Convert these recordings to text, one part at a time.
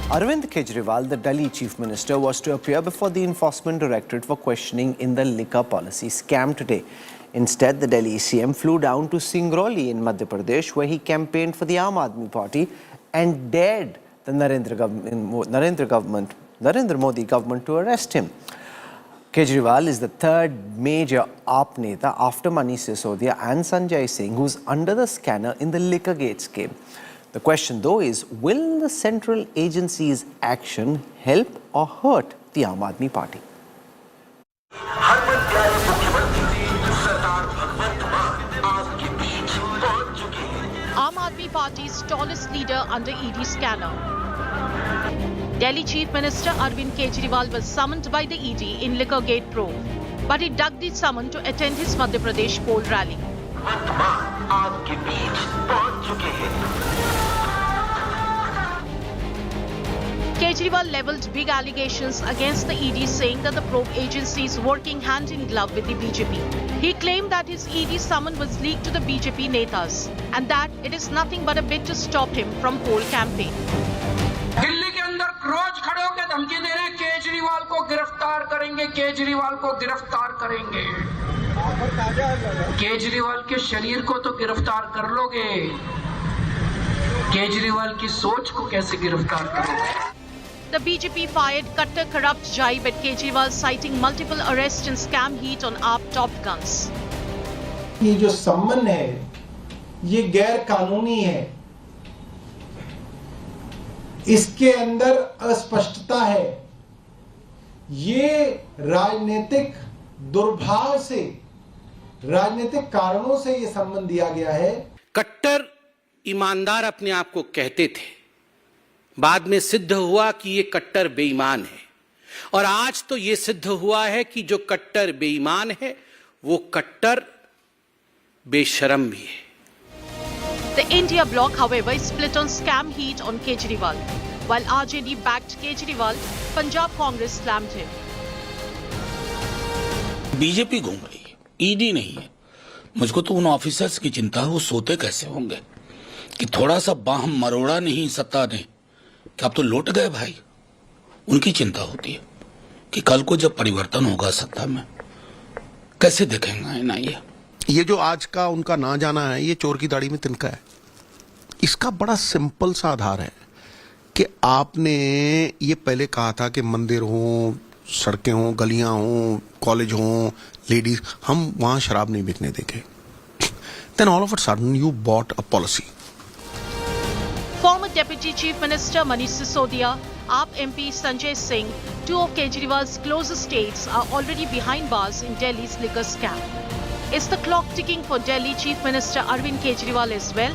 Arvind Kejriwal, the Delhi Chief Minister, was to appear before the Enforcement Directorate for questioning in the liquor policy scam today. Instead, the Delhi CM flew down to Singrauli in Madhya Pradesh, where he campaigned for the Aam Aadmi Party and dared the Narendra Modi government to arrest him. Kejriwal is the third major AAP Neta after Manish Sisodia and Sanjay Singh, who's under the scanner in the liquor gate scheme. The question, though, is will the central agency's action help or hurt the Aam Aadmi Party? Aam Aadmi Party's tallest leader under ED scanner. Delhi Chief Minister Arvind Kejriwal was summoned by the ED in liquor gate probe, but he ducked the summon to attend his Madhya Pradesh poll rally. Kejriwal levelled big allegations against the ED, saying that the probe agency is working hand in glove with the BJP. He claimed that his ED summon was leaked to the BJP netas and that it is nothing but a bid to stop him from poll campaign. Delhi के अंदर रोज खड़े होकर धमकी दे रहे हैं, केजरीवाल को गिरफ्तार करेंगे, केजरीवाल को गिरफ्तार करेंगे। केजरीवाल के शरीर को तो गिरफ्तार कर लोगे, केजरीवाल की सोच को कैसे गिरफ्तार करोगे? The BJP fired cutter corrupt jibe at Kejriwal, citing multiple arrests and scam heat on AAP top guns. ये जो सम्मन है, ये गैर कानूनी है। इसके अंदर अस्पष्टता है। ये राजनीतिक दुर्भाव से, राजनीतिक कारणों से ये सम्मन दिया गया है। कट्टर ईमानदार अपने आप को कहते थे, बाद में सिद्ध हुआ कि ये कट्टर बेईमान है, और आज तो ये सिद्ध हुआ है कि जो कट्टर बेईमान है वो कट्टर बेशरम भी है। The India bloc, however, is split on scam heat on Kejriwal. While RJD backed Kejriwal, Punjab Congress slammed him. BJP घूम रही है, ईडी नहीं है। मुझको तो उन ऑफिसर्स की चिंता है, वो सोते कैसे होंगे कि थोड़ा सा बाह मरोड़ा नहीं सत्ता ने कि अब तो लौट गए भाई। उनकी चिंता होती है कि कल को जब परिवर्तन होगा सत्ता में कैसे देखेंगे ना। ये जो आज का उनका ना जाना है, ये चोर की दाढ़ी में तिनका है। इसका बड़ा सिंपल सा आधार है कि आपने ये पहले कहा था कि मंदिर हो, सड़कें हों, गलियां हों, कॉलेज हों, लेडीज, हम वहां शराब नहीं बिकने देंगे। Then all of a sudden you bought a policy. Former Deputy Chief Minister Manish Sisodia, AAP MP Sanjay Singh, two of Kejriwal's closest aides, are already behind bars in Delhi's liquor scam. Is the clock ticking for Delhi Chief Minister Arvind Kejriwal as well?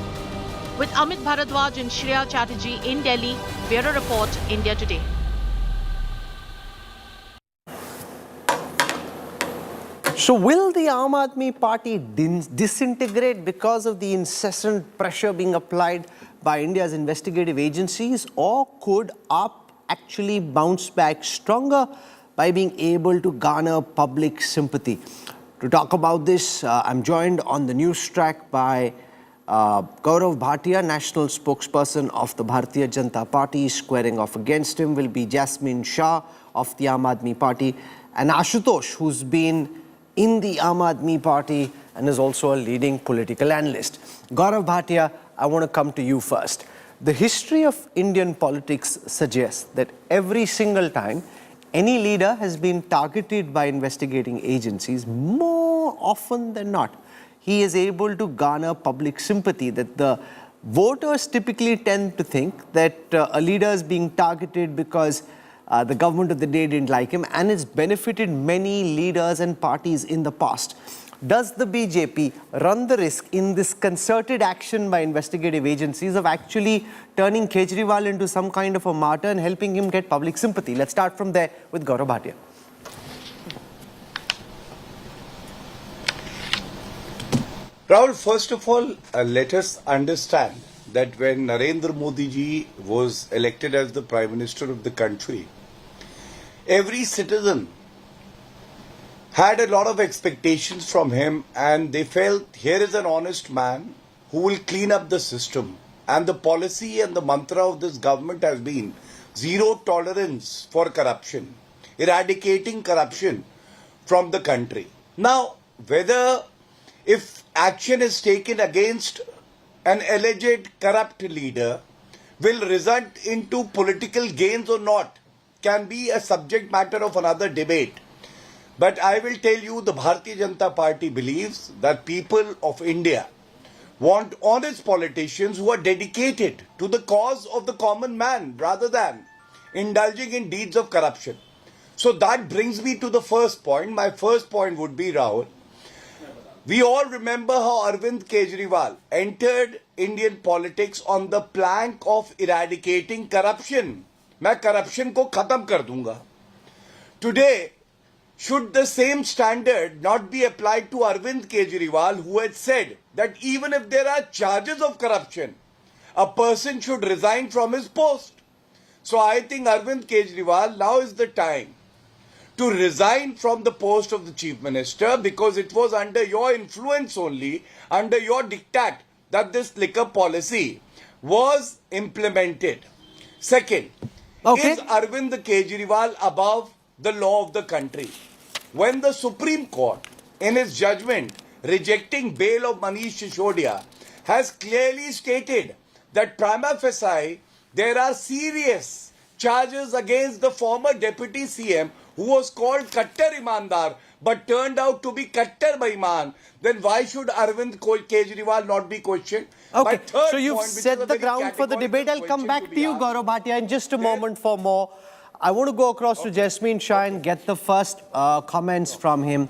With Amit Bharadwaj and Shreya Chatterjee in Delhi, Bureau Report, India Today. So will the Aam Aadmi Party disintegrate because of the incessant pressure being applied by India's investigative agencies, or could AAP actually bounce back stronger by being able to garner public sympathy? To talk about this, I'm joined on the Newstrack by Gaurav Bhatia, national spokesperson of the Bharatiya Janata Party. Squaring off against him will be Jasmine Shah of the Aam Aadmi Party, and Ashutosh, who's been in the Aam Aadmi Party and is also a leading political analyst. Gaurav Bhatia, I want to come to you first. The history of Indian politics suggests that every single time any leader has been targeted by investigating agencies, more often than not, he is able to garner public sympathy. That the voters typically tend to think that a leader is being targeted because the government of the day didn't like him, and it's benefited many leaders and parties in the past. Does the BJP run the risk in this concerted action by investigative agencies of actually turning Kejriwal into some kind of a martyr and helping him get public sympathy? Let's start from there with Gaurav Bhatia. Rahul, first of all, let us understand that when Narendra Modi ji was elected as the Prime Minister of the country, every citizen had a lot of expectations from him, and they felt here is an honest man who will clean up the system. And the policy and the mantra of this government has been zero tolerance for corruption, eradicating corruption from the country. Now, whether if action is taken against an alleged corrupt leader will result into political gains or not can be a subject matter of another debate. But I will tell you, the Bharatiya Janata Party believes that people of India want honest politicians who are dedicated to the cause of the common man rather than indulging in deeds of corruption. So that brings me to the first point. My first point would be, Rahul, we all remember how Arvind Kejriwal entered Indian politics on the plank of eradicating corruption. मैं corruption को खत्म कर दूंगा. Today, should the same standard not be applied to Arvind Kejriwal, who had said that even if there are charges of corruption, a person should resign from his post? So I think Arvind Kejriwal, now is the time to resign from the post of the Chief Minister, because it was under your influence only, under your diktat, that this liquor policy was implemented. Second, is Arvind Kejriwal above the law of the country? When the Supreme Court, in its judgment rejecting bail of Manish Sisodia, has clearly stated that prima facie there are serious charges against the former Deputy CM who was called Kattar Imandar but turned out to be Kattar Baiman, then why should Arvind Kejriwal not be questioned? Okay, so you've set the ground for the debate. I'll come back to you, Gaurav Bhatia, in just a moment for more. I want to go across to Jasmine Shah and get the first comments from him.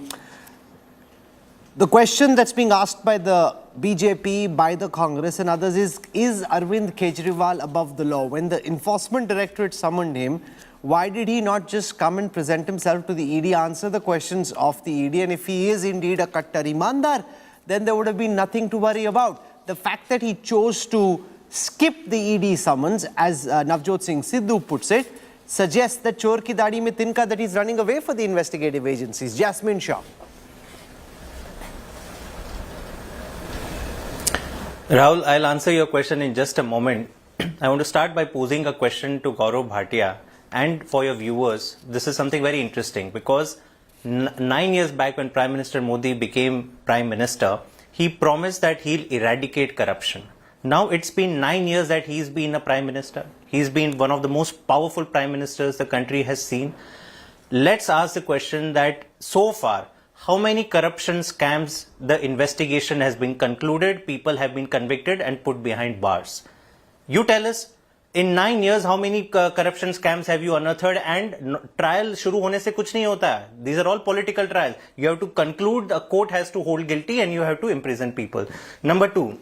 The question that's being asked by the BJP, by the Congress and others is Arvind Kejriwal above the law? When the Enforcement Directorate summoned him, why did he not just come and present himself to the ED, answer the questions of the ED? And if he is indeed a Kattar Imandar, then there would have been nothing to worry about. The fact that he chose to skip the ED summons, as Navjot Singh Sidhu puts it, suggests that chor ki dadi mein tinka, that he's running away for the investigative agencies. Jasmine Shah. Rahul, I'll answer your question in just a moment. I want to start by posing a question to Gaurav Bhatia and for your viewers. This is something very interesting because 9 years back when Prime Minister Modi became Prime Minister, he promised that he'll eradicate corruption. Now it's been 9 years that he's been a Prime Minister. He's been one of the most powerful Prime Ministers the country has seen. Let's ask the question that so far, how many corruption scams the investigation has been concluded, people have been convicted and put behind bars? You tell us, in 9 years, how many corruption scams have you unearthed? And trial shuru hone se kuch nahi hota hai. These are all political trials. You have to conclude, a court has to hold guilty and you have to imprison people. Number two,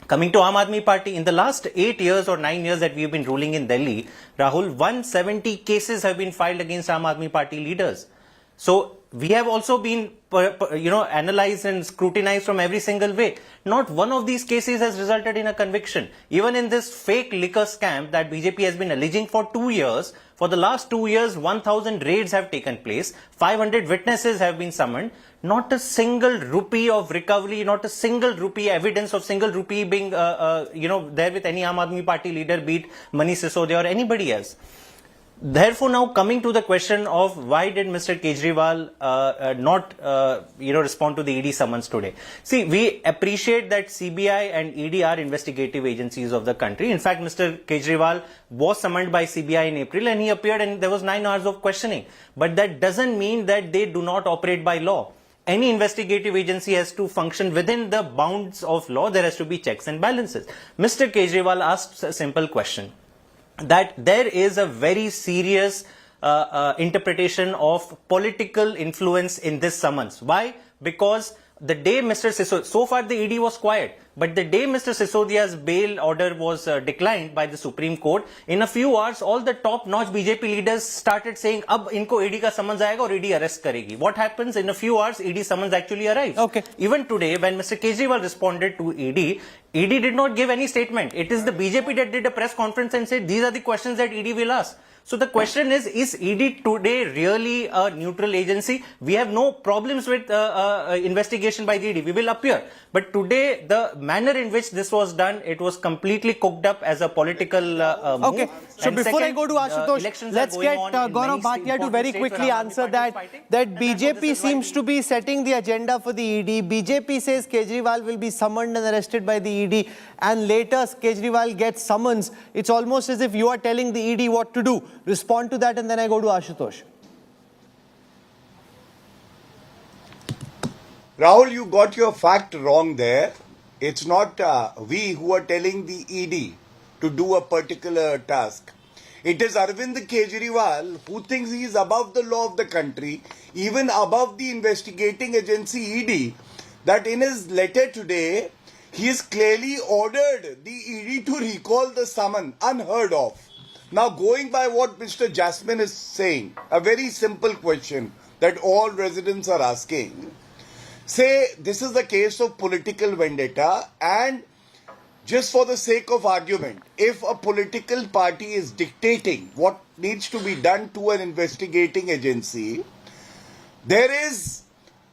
coming to Aam Aadmi Party, in the last 8 years or 9 years that we've been ruling in Delhi, Rahul, 170 cases have been filed against Aam Aadmi Party leaders. So we have also been, analyzed and scrutinized from every single way. Not one of these cases has resulted in a conviction. Even in this fake liquor scam that BJP has been alleging for 2 years, for the last 2 years, 1,000 raids have taken place, 500 witnesses have been summoned. Not a single rupee of recovery, not a single rupee evidence of single rupee being, there with any Aam Aadmi Party leader, be it Manish Sisodia or anybody else. Therefore, now coming to the question of why did Mr. Kejriwal not respond to the ED summons today? See, we appreciate that CBI and ED are investigative agencies of the country. In fact, Mr. Kejriwal was summoned by CBI in April and he appeared and there was 9 hours of questioning. But that doesn't mean that they do not operate by law. Any investigative agency has to function within the bounds of law. There has to be checks and balances. Mr. Kejriwal asked a simple question, that there is a very serious interpretation of political influence in this summons. Why? Because the day Mr. Sisodia, so far the ED was quiet, but the day Mr. Sisodia's bail order was declined by the Supreme Court, in a few hours, all the top-notch BJP leaders started saying, "Ab inko ED ka summons aayega aur ED arrest karegi." What happens? In a few hours, ED summons actually arrives. Okay. Even today, when Mr. Kejriwal responded to ED did not give any statement. It is the BJP that did a press conference and said, these are the questions that ED will ask. So the question is ED today really a neutral agency? We have no problems with investigation by the ED. We will appear. But today, the manner in which this was done, it was completely cooked up as a political move. Okay, so And before I second, go to Ashutosh, let's get Gaurav Bhatia to very quickly answer that BJP seems to be setting the agenda for the ED. BJP says Kejriwal will be summoned and arrested by the ED, and later Kejriwal gets summons. It's almost as if you are telling the ED what to do. Respond to that, and then I go to Ashutosh. Rahul, you got your fact wrong there. It's not we who are telling the ED to do a particular task. It is Arvind Kejriwal who thinks he is above the law of the country, even above the investigating agency ED, that in his letter today, he has clearly ordered the ED to recall the summon, unheard of. Now, going by what Mr. Jasmine is saying, a very simple question that all residents are asking. Say this is the case of political vendetta, and just for the sake of argument, if a political party is dictating what needs to be done to an investigating agency, there is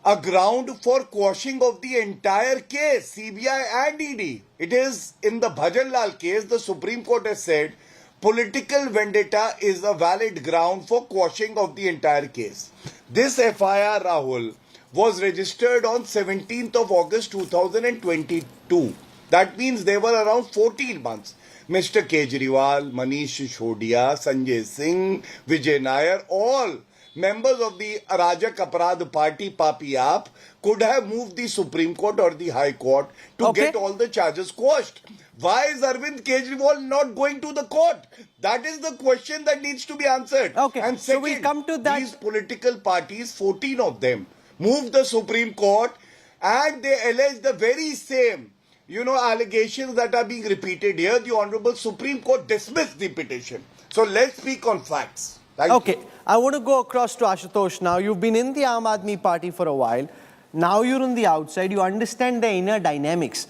a ground for quashing of the entire case, CBI and ED. It is in the Bhajanlal case, the Supreme Court has said political vendetta is a valid ground for quashing of the entire case. This FIR, Rahul, was registered on 17th of August 2022. That means they were around 14 months. Mr. Kejriwal, Manish Sisodiya, Sanjay Singh, Vijay Nair, all members of the Arajak Aparadh Party, Papi Aap, could have moved the Supreme Court or the High Court to get all the charges quashed. Why is Arvind Kejriwal not going to the court? That is the question that needs to be answered. Okay, And second, so we'll come to that. These political parties, 14 of them, moved the Supreme Court, and they allege the very same, allegations that are being repeated here. The Honorable Supreme Court dismissed the petition. So let's speak on facts. Thank you. I want to go across to Ashutosh now. You've been in the Aam Aadmi Party for a while. Now you're on the outside. You understand the inner dynamics.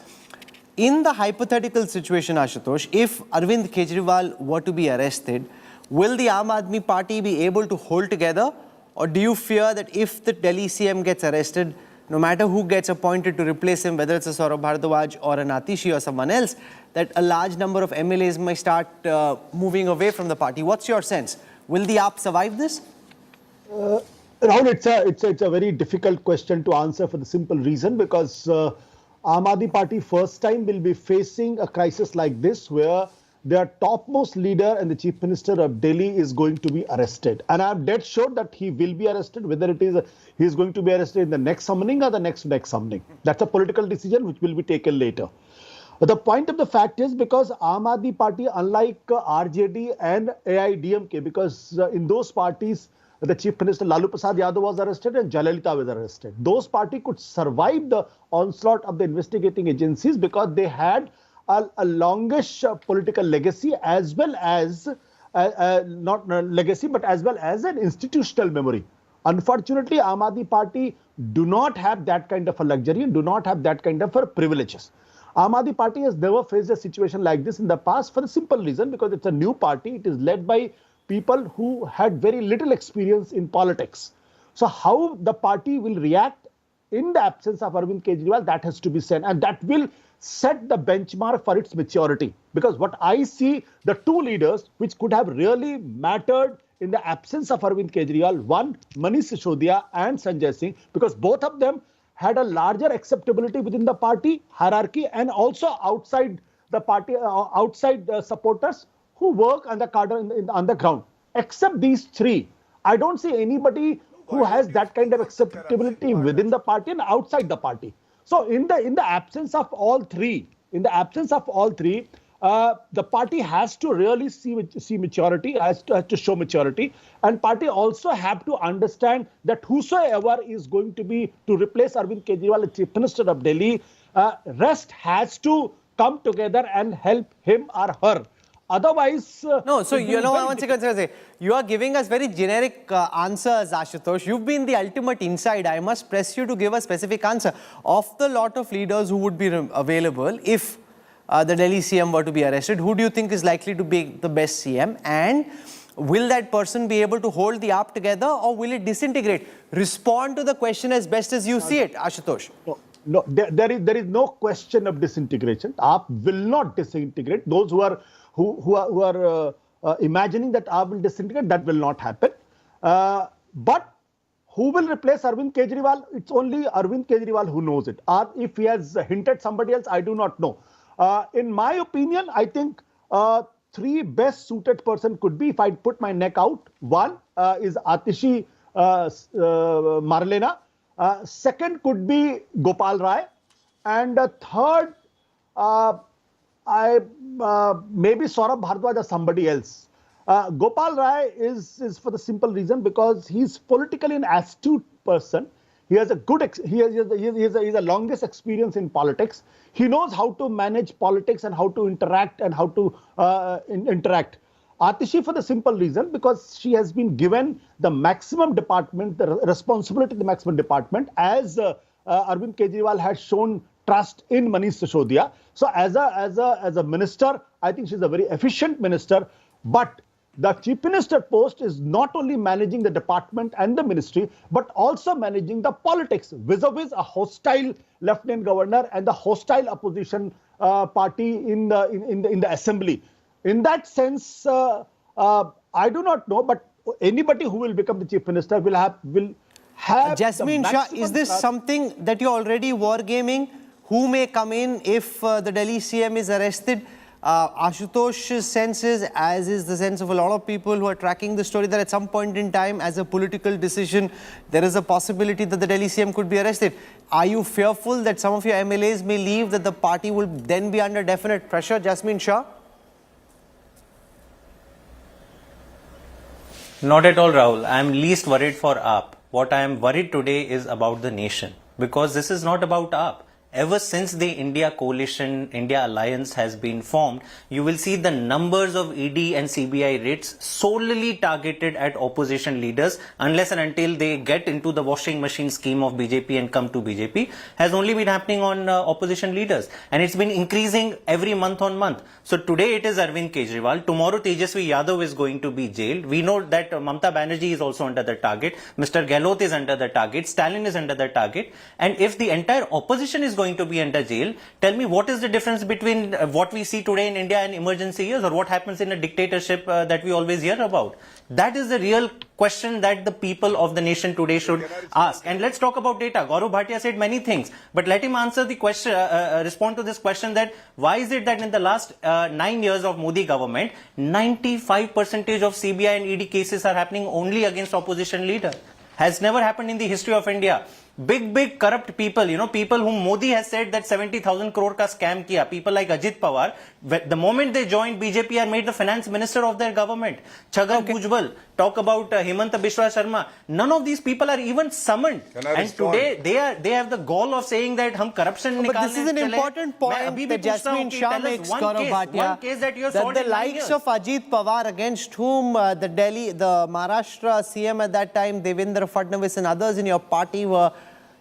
In the hypothetical situation, Ashutosh, if Arvind Kejriwal were to be arrested, will the Aam Aadmi Party be able to hold together? Or do you fear that if the Delhi CM gets arrested, no matter who gets appointed to replace him, whether it's a Saurabh Bharadwaj or an Atishi or someone else, that a large number of MLAs might start moving away from the party? What's your sense? Will the AAP survive this? Rahul, it's a very difficult question to answer for the simple reason because Aam Aadmi Party first time will be facing a crisis like this where their topmost leader and the Chief Minister of Delhi is going to be arrested. And I'm dead sure that he will be arrested, whether it is he's going to be arrested in the next summoning or the next summoning. That's a political decision which will be taken later. But the point of the fact is because Aam Aadmi Party, unlike RJD and AIDMK, because in those parties, the Chief Minister Lalu Prasad Yadav was arrested and Jayalalitha was arrested. Those parties could survive the onslaught of the investigating agencies because they had a longish political legacy as well as, not legacy, but as well as an institutional memory. Unfortunately, Aam Aadmi Party do not have that kind of a luxury and do not have that kind of privileges. Aam Aadmi Party has never faced a situation like this in the past for the simple reason because it's a new party. It is led by people who had very little experience in politics. So how the party will react in the absence of Arvind Kejriwal, that has to be said. And that will set the benchmark for its maturity. Because what I see, the two leaders which could have really mattered in the absence of Arvind Kejriwal, one, Manish Sisodiya and Sanjay Singh, because both of them had a larger acceptability within the party hierarchy and also outside the party, outside supporters who work on the cadre on the ground. Except these three, I don't see anybody who has that kind of acceptability within the party and outside the party. So in the absence of all three, the party has to really see maturity, has to show maturity, and party also have to understand that whosoever is going to be to replace Arvind Kejriwal as Chief Minister of Delhi, rest has to come together and help him or her. Otherwise, no. So one second, you are giving us very generic answers, Ashutosh. You've been the ultimate insider. I must press you to give a specific answer. Of the lot of leaders who would be available if the Delhi CM were to be arrested, who do you think is likely to be the best CM? And will that person be able to hold the AAP together, or will it disintegrate? Respond to the question as best as you see it, Ashutosh. No, there is no question of disintegration. AAP will not disintegrate. Those who are imagining that AAP will disintegrate, that will not happen. But who will replace Arvind Kejriwal? It's only Arvind Kejriwal who knows it. Or if he has hinted somebody else, I do not know. In my opinion, I think three best suited person could be, if I put my neck out. One is Atishi Marlena. Second could be Gopal Rai. And third, maybe Saurabh Bhardwaj or somebody else. Gopal Rai is for the simple reason because he's politically an astute person. He has a good, he has a longest experience in politics. He knows how to manage politics and how to interact and how to interact. Atishi for the simple reason because she has been given the maximum department, the responsibility of the maximum department, as Arvind Kejriwal has shown trust in Manish Sisodia. So as a minister, I think she's a very efficient minister. But the Chief Minister post is not only managing the department and the ministry, but also managing the politics vis-a-vis a hostile Lieutenant Governor and the hostile opposition party in the assembly. In that sense, I do not know, but anybody who will become the Chief Minister will have Jasmine Shah, is this something that you're already wargaming? Who may come in if the Delhi CM is arrested? Ashutosh's sense is, as is the sense of a lot of people who are tracking the story, that at some point in time, as a political decision, there is a possibility that the Delhi CM could be arrested. Are you fearful that some of your MLAs may leave, that the party will then be under definite pressure? Jasmine Shah? Not at all, Rahul. I am least worried for AAP. What I am worried today is about the nation, because this is not about AAP. Ever since the India coalition, India alliance has been formed, you will see the numbers of ED and CBI writs solely targeted at opposition leaders, unless and until they get into the washing machine scheme of BJP and come to BJP, has only been happening on opposition leaders. And it's been increasing every month on month. So today it is Arvind Kejriwal. Tomorrow Tejasvi Yadav is going to be jailed. We know that Mamta Banerjee is also under the target. Mr. Gehlot is under the target. Stalin is under the target. And if the entire opposition is going to be under jail, tell me what is the difference between what we see today in India and emergency years, or what happens in a dictatorship that we always hear about? That is the real question that the people of the nation today should ask. And let's talk about data. Gaurav Bhatia said many things, but let him answer the question, respond to this question, that why is it that in the last 9 years of Modi government, 95% of CBI and ED cases are happening only against opposition leader? Has never happened in the history of India. Big corrupt people, people whom Modi has said that 70,000 crore ka scam kiya, people like Ajit Pawar, the moment they joined BJP are made the finance minister of their government. Chhagan Bhujbal, talk about Himanta Biswa Sharma, none of these people are even summoned. And today they have the gall of saying that hum corruption nikalne. But this is an important point that Jasmine Shah makes, Gaurav Bhatia, that the likes of Ajit Pawar, against whom the Maharashtra CM at that time, Devendra Fadnavis and others in your party were,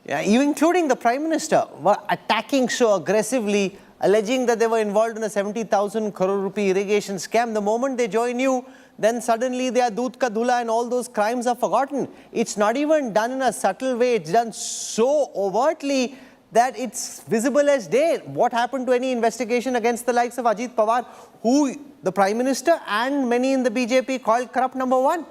even including the Prime Minister, were attacking so aggressively, alleging that they were involved in a 70,000 crore rupee irrigation scam. The moment they join you, then suddenly their Doodh Ka Dhula and all those crimes are forgotten. It's not even done in a subtle way. It's done so overtly that it's visible as day. What happened to any investigation against the likes of Ajit Pawar, who the Prime Minister and many in the BJP called corrupt number one?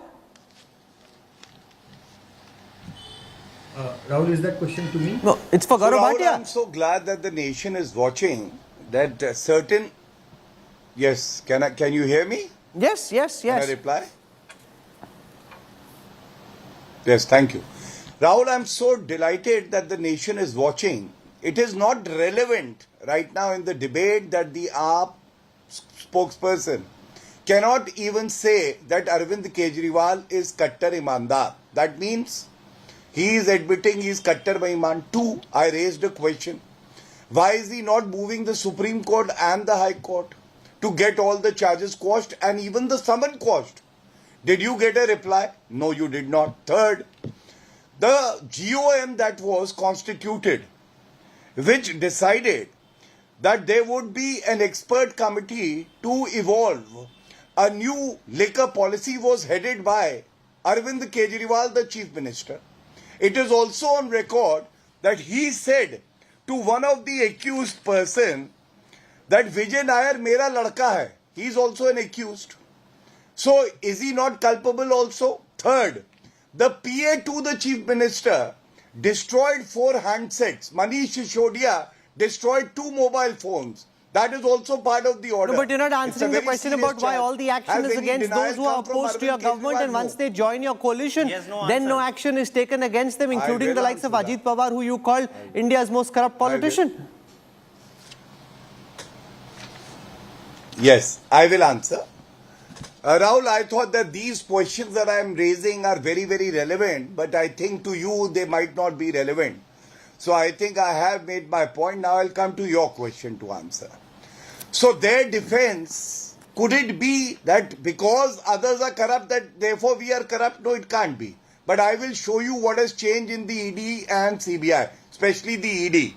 Rahul, is that question to me? No, it's for Gaurav Rahul, Bhatia. I'm so glad that the nation is watching that certain... Yes, can you hear me? Yes. Can I reply? Yes, thank you. Rahul, I'm so delighted that the nation is watching. It is not relevant right now in the debate that the AAP spokesperson cannot even say that Arvind Kejriwal is Kattar Imandar. That means he is admitting he is Kattar Baiman. Two, I raised a question. Why is he not moving the Supreme Court and the High Court to get all the charges quashed and even the summon quashed? Did you get a reply? No, you did not. Third, the GOM that was constituted, which decided that there would be an expert committee to evolve a new liquor policy was headed by Arvind Kejriwal, the Chief Minister. It is also on record that he said to one of the accused person that Vijay Nair mera ladka hai. He is also an accused. So is he not culpable also? Third, the PA to the Chief Minister destroyed 4 handsets. Manish Sisodiya destroyed 2 mobile phones. That is also part of the order. No, but you're not answering the question about why all the action is against those who are opposed to your government, and once they join your coalition, then no action is taken against them, including the likes of Ajit Pawar, who you called India's most corrupt politician. Yes, I will answer. Rahul, I thought that these questions that I am raising are very, very relevant, but I think to you they might not be relevant. So I think I have made my point. Now I'll come to your question to answer. So their defense, could it be that because others are corrupt, that therefore we are corrupt? No, it can't be. But I will show you what has changed in the ED and CBI, especially the ED.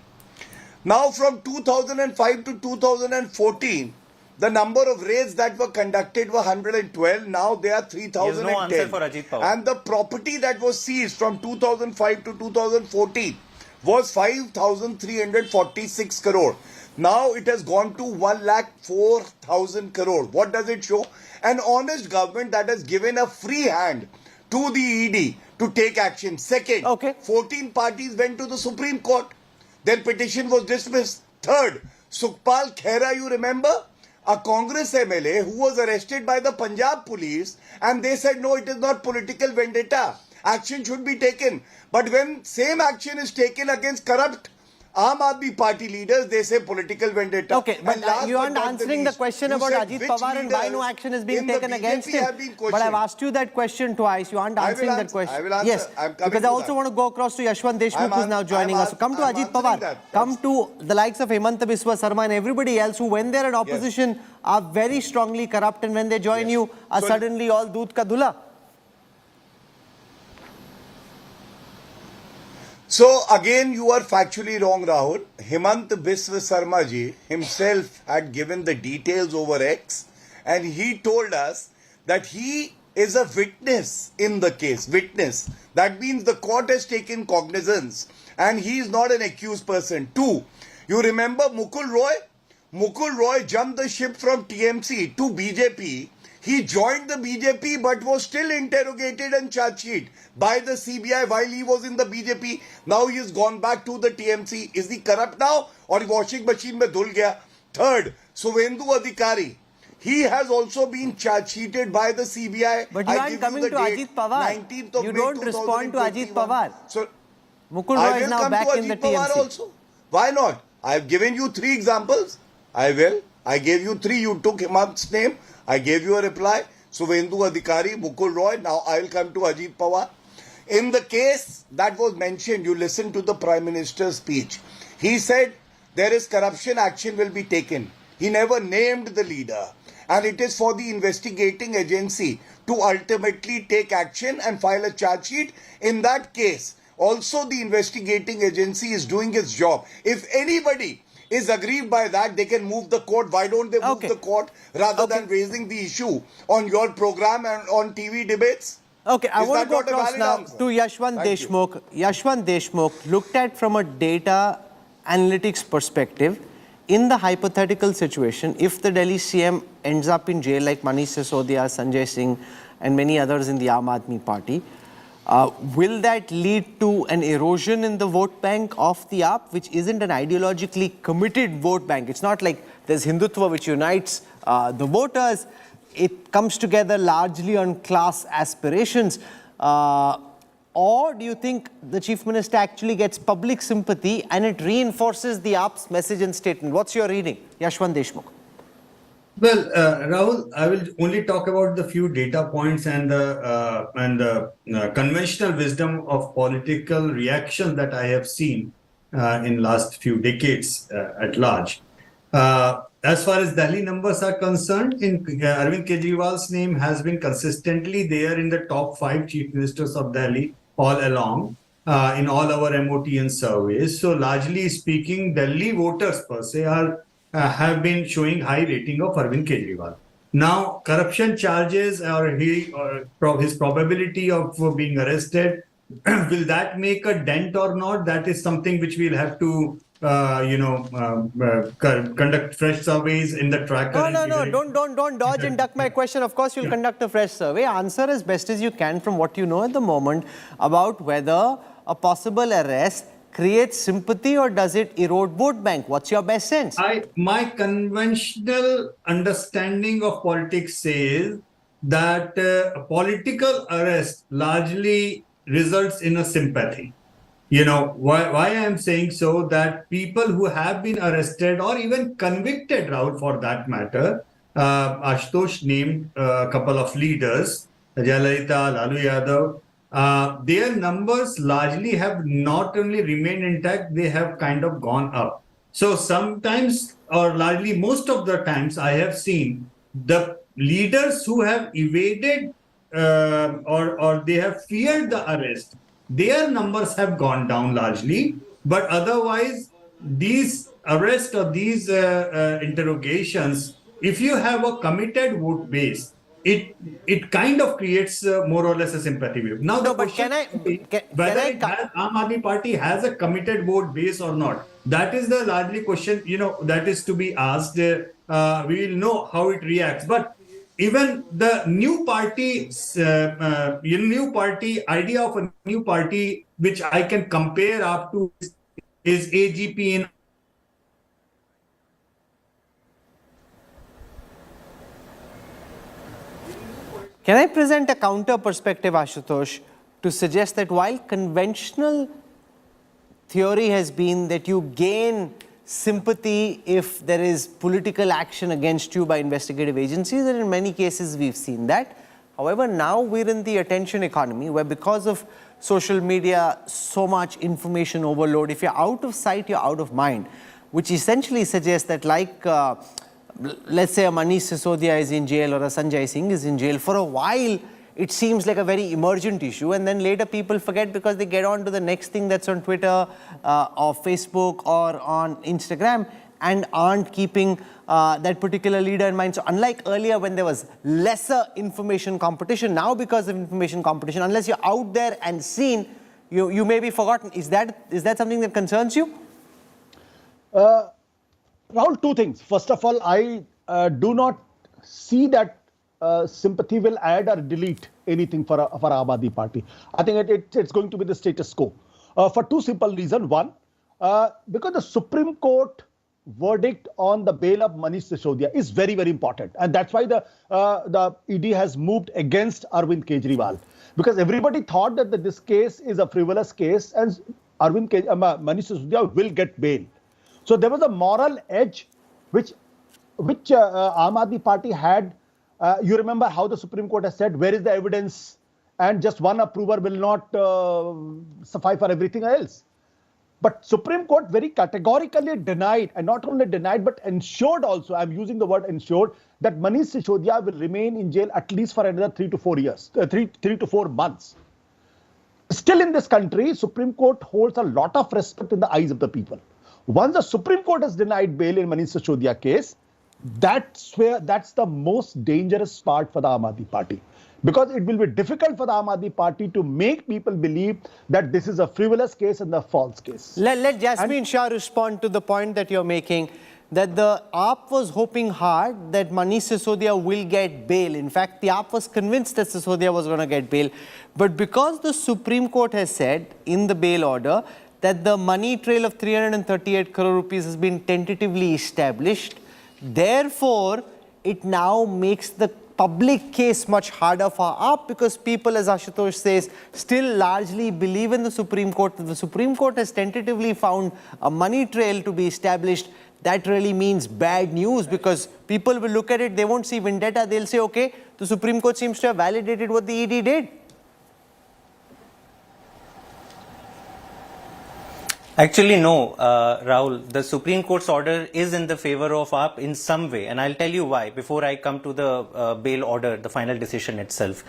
Now from 2005 to 2014, the number of raids that were conducted were 112. Now they are 3,010. No answer for Ajit Pawar. And the property that was seized from 2005 to 2014 was 5,346 crore. Now it has gone to 1,04,000 crore. What does it show? An honest government that has given a free hand to the ED to take action. Second, 14 parties went to the Supreme Court. Their petition was dismissed. Third, Sukhpal Khera, you remember? A Congress MLA who was arrested by the Punjab police, and they said, no, it is not political vendetta. Action should be taken. But when same action is taken against corrupt Aam Aadmi Party leaders, they say political vendetta. Okay, but you aren't answering the question about Ajit Pawar and why no action is being taken against him. But I've asked you that question twice. You aren't answering that question. I will answer. Yes, because I also want to go across to Yashwant Deshmukh, who's now joining us. So come to Ajit Pawar. Come to the likes of Hemanta Biswa Sarma and everybody else who, when they're in opposition, are very strongly corrupt, and when they join you, are suddenly all doodh ka dhula. So again, you are factually wrong, Rahul. Hemant Biswa Sarma ji himself had given the details over X, and he told us that he is a witness in the case. Witness. That means the court has taken cognizance and he is not an accused person. 2. You remember Mukul Roy? Mukul Roy jumped the ship from TMC to BJP. He joined the BJP but was still interrogated and charge sheet by the CBI while he was in the BJP. Now he has gone back to the TMC. Is he corrupt now or washing machine mein dhul gaya? Third, Suvendu Adhikari. He has also been charge sheeted by the CBI. But you aren't coming to Ajit Pawar. You don't respond to Ajit Pawar. So Mukul Roy is now back in the TMC. Also. Why not? I have given you 3 examples. I will. I gave you 3. You took Hemant's name. I gave you a reply. Suvendu Adhikari, Mukul Roy. Now I will come to Ajit Pawar. In the case that was mentioned, you listened to the Prime Minister's speech. He said there is corruption, action will be taken. He never named the leader. And it is for the investigating agency to ultimately take action and file a charge sheet. In that case, also the investigating agency is doing its job. If anybody is aggrieved by that, they can move the court. Why don't they move the court rather than raising the issue on your program and on TV debates? Okay, I want to go across now to Yashwant Deshmukh. Yashwant Deshmukh, looked at from a data analytics perspective, in the hypothetical situation, if the Delhi CM ends up in jail like Manish Sisodia, Sanjay Singh and many others in the Aam Aadmi Party, will that lead to an erosion in the vote bank of the AAP, which isn't an ideologically committed vote bank? It's not like there's Hindutva which unites the voters. It comes together largely on class aspirations. Or do you think the Chief Minister actually gets public sympathy and it reinforces the AAP's message and statement? What's your reading? Yashwant Deshmukh. Well, Rahul, I will only talk about the few data points and the conventional wisdom of political reaction that I have seen in last few decades at large. As far as Delhi numbers are concerned, Arvind Kejriwal's name has been consistently there in the top 5 chief ministers of Delhi all along in all our MOTN surveys. So largely speaking, Delhi voters per se have been showing high rating of Arvind Kejriwal. Now, corruption charges or his probability of being arrested, will that make a dent or not? That is something which we'll have to, conduct fresh surveys in the tracker. No. Don't dodge and duck my question. Of course, you'll conduct a fresh survey. Answer as best as you can from what you know at the moment about whether a possible arrest creates sympathy or does it erode vote bank? What's your best sense? My conventional understanding of politics says that a political arrest largely results in a sympathy. You know, why I am saying so, that people who have been arrested or even convicted, Rahul, for that matter, Ashutosh named a couple of leaders, Jayalalitha, Lalu Yadav, their numbers largely have not only remained intact, they have kind of gone up. So sometimes, or largely most of the times, I have seen the leaders who have evaded or they have feared the arrest, their numbers have gone down largely, but otherwise these arrests or these interrogations, if you have a committed vote base, it kind of creates more or less a sympathy wave. Now the question whether Aam Aadmi Party has a committed vote base or not, that is the largely question, that is to be asked. We will know how it reacts, but even the new party, idea of a new party, which I can compare up to, is AGP in. Can I present a counter perspective, Ashutosh, to suggest that while conventional theory has been that you gain sympathy if there is political action against you by investigative agencies, and in many cases we've seen that. However, now we're in the attention economy where, because of social media, so much information overload, if you're out of sight, you're out of mind, which essentially suggests that, like let's say a Manish Sisodia is in jail or a Sanjay Singh is in jail, for a while it seems like a very emergent issue, and then later people forget because they get on to the next thing that's on Twitter or Facebook or on Instagram and aren't keeping that particular leader in mind. So unlike earlier when there was lesser information competition, now because of information competition, unless you're out there and seen, you may be forgotten. Is that something that concerns you? Rahul, two things. First of all, I do not see that sympathy will add or delete anything for Aam Aadmi Party. I think it's going to be the status quo for two simple reasons. One, because the Supreme Court verdict on the bail of Manish Sisodia is very, very important, and that's why the ED has moved against Arvind Kejriwal, because everybody thought that this case is a frivolous case and Manish Sisodia will get bail. So there was a moral edge which Aam Aadmi Party had. You remember how the Supreme Court has said, where is the evidence? And just one approver will not suffice for everything else. But Supreme Court very categorically denied, and not only denied, but ensured also, I'm using the word ensured, that Manish Sisodia will remain in jail at least for another 3 to 4 years, 3 to 4 months. Still in this country, Supreme Court holds a lot of respect in the eyes of the people. Once the Supreme Court has denied bail in Manish Sisodia case, that's the most dangerous part for the Aam Aadmi Party, because it will be difficult for the Aam Aadmi Party to make people believe that this is a frivolous case and a false case. Let Jasmine Shah respond to the point that you're making, that the AAP was hoping hard that Manish Sisodia will get bail. In fact, the AAP was convinced that Sisodia was going to get bail. But because the Supreme Court has said in the bail order that the money trail of 338 crore rupees has been tentatively established, therefore, it now makes the public case much harder for AAP, because people, as Ashutosh says, still largely believe in the Supreme Court. The Supreme Court has tentatively found a money trail to be established. That really means bad news, because people will look at it, they won't see vendetta, they'll say, okay, the Supreme Court seems to have validated what the ED did. Actually, no, Rahul. The Supreme Court's order is in the favor of AAP in some way, and I'll tell you why before I come to the bail order, the final decision itself.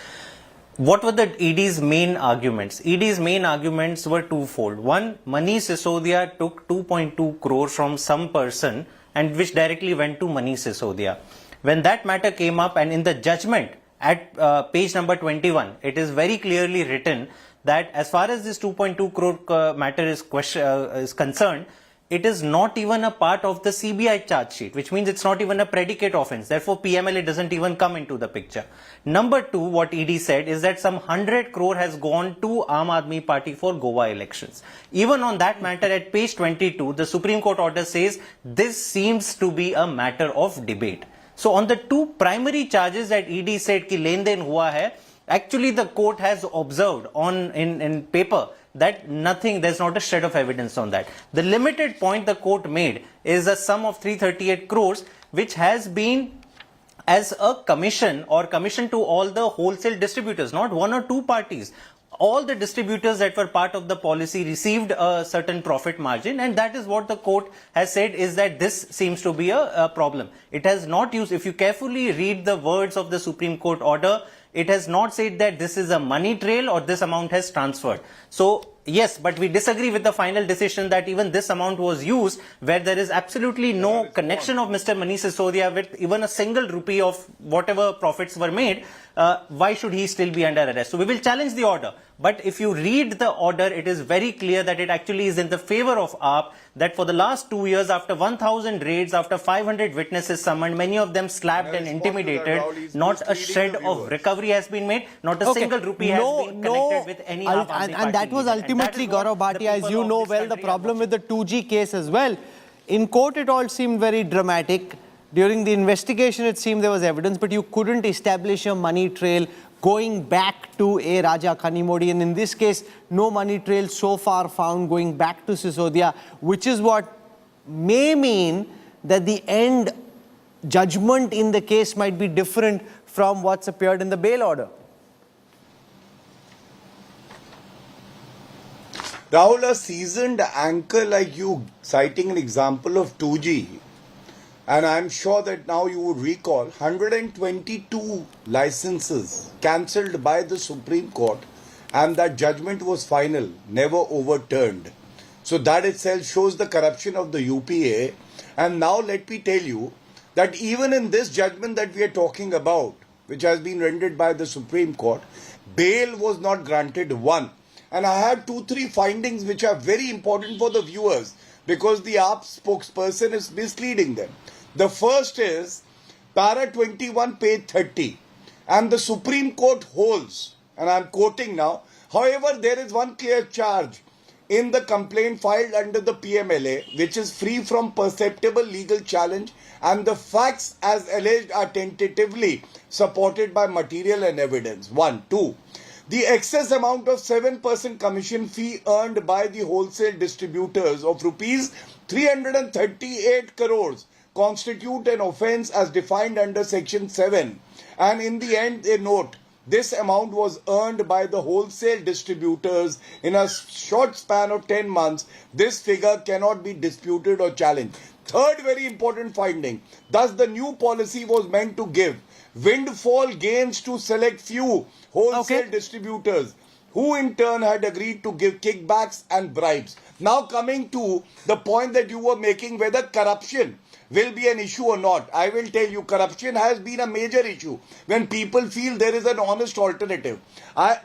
What were the ED's main arguments? ED's main arguments were twofold. One, Manish Sisodia took 2.2 crore from some person, and which directly went to Manish Sisodia. When that matter came up, and in the judgment at page number 21, it is very clearly written that as far as this 2.2 crore matter is concerned, it is not even a part of the CBI charge sheet, which means it's not even a predicate offense. Therefore, PMLA doesn't even come into the picture. Number two, what ED said is that some 100 crore has gone to Aam Aadmi Party for Goa elections. Even on that matter, at page 22, the Supreme Court order says this seems to be a matter of debate. So on the two primary charges that ED said ki len den hua hai, actually the court has observed in paper that nothing, there's not a shred of evidence on that. The limited point the court made is a sum of 338 crores, which has been as a commission or commission to all the wholesale distributors, not one or two parties. All the distributors that were part of the policy received a certain profit margin, and that is what the court has said is that this seems to be a problem. It has not used, if you carefully read the words of the Supreme Court order, it has not said that this is a money trail or this amount has transferred. So yes, but we disagree with the final decision that even this amount was used where there is absolutely no connection of Mr. Manish Sisodia with even a single rupee of whatever profits were made. Why should he still be under arrest? So we will challenge the order. But if you read the order, it is very clear that it actually is in the favor of AAP, that for the last 2 years, after 1,000 raids, after 500 witnesses summoned, many of them slapped and intimidated, not a shred of recovery has been made, not a single rupee has been connected with any AAP Party and that was leader. ultimately, Gaurav Bhatia, as you know well, the problem with the 2G case as well. In court, it all seemed very dramatic. During the investigation, it seemed there was evidence, but you couldn't establish a money trail going back to A. Raja Kanimodi. And in this case, no money trail so far found going back to Sisodia, which is what may mean that the end judgment in the case might be different from what's appeared in the bail order. Rahul, a seasoned anchor like you citing an example of 2G, and I'm sure that now you would recall 122 licenses cancelled by the Supreme Court, and that judgment was final, never overturned. So that itself shows the corruption of the UPA. And now let me tell you that even in this judgment that we are talking about, which has been rendered by the Supreme Court, bail was not granted one. And I had 2-3 findings which are very important for the viewers because the AAP spokesperson is misleading them. The first is para 21 page 30, and the Supreme Court holds, and I'm quoting now, however, there is one clear charge in the complaint filed under the PMLA which is free from perceptible legal challenge, and the facts as alleged are tentatively supported by material and evidence. 1. 2. The excess amount of 7% commission fee earned by the wholesale distributors of rupees 338 crores constitute an offence as defined under section 7, and in the end they note this amount was earned by the wholesale distributors in a short span of 10 months. This figure cannot be disputed or challenged. Third very important finding, thus the new policy was meant to give windfall gains to select few wholesale distributors who in turn had agreed to give kickbacks and bribes. Now coming to the point that you were making, whether corruption will be an issue or not. I will tell you, corruption has been a major issue when people feel there is an honest alternative.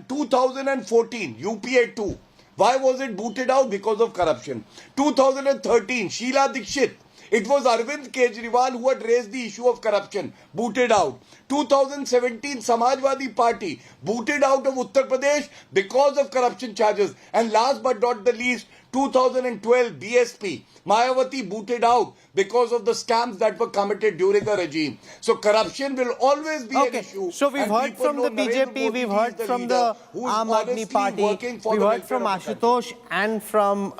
2014, UPA 2. Why was it booted out? Because of corruption. 2013, Sheila Dikshit. It was Arvind Kejriwal who had raised the issue of corruption, booted out. 2017, Samajwadi Party, booted out of Uttar Pradesh because of corruption charges. And last but not the least, 2012, BSP, Mayawati booted out because of the scams that were committed during the regime. So corruption will always be an issue. So we've heard from the BJP, we've heard from the Aam Aadmi Party, we've heard from Ashutosh and from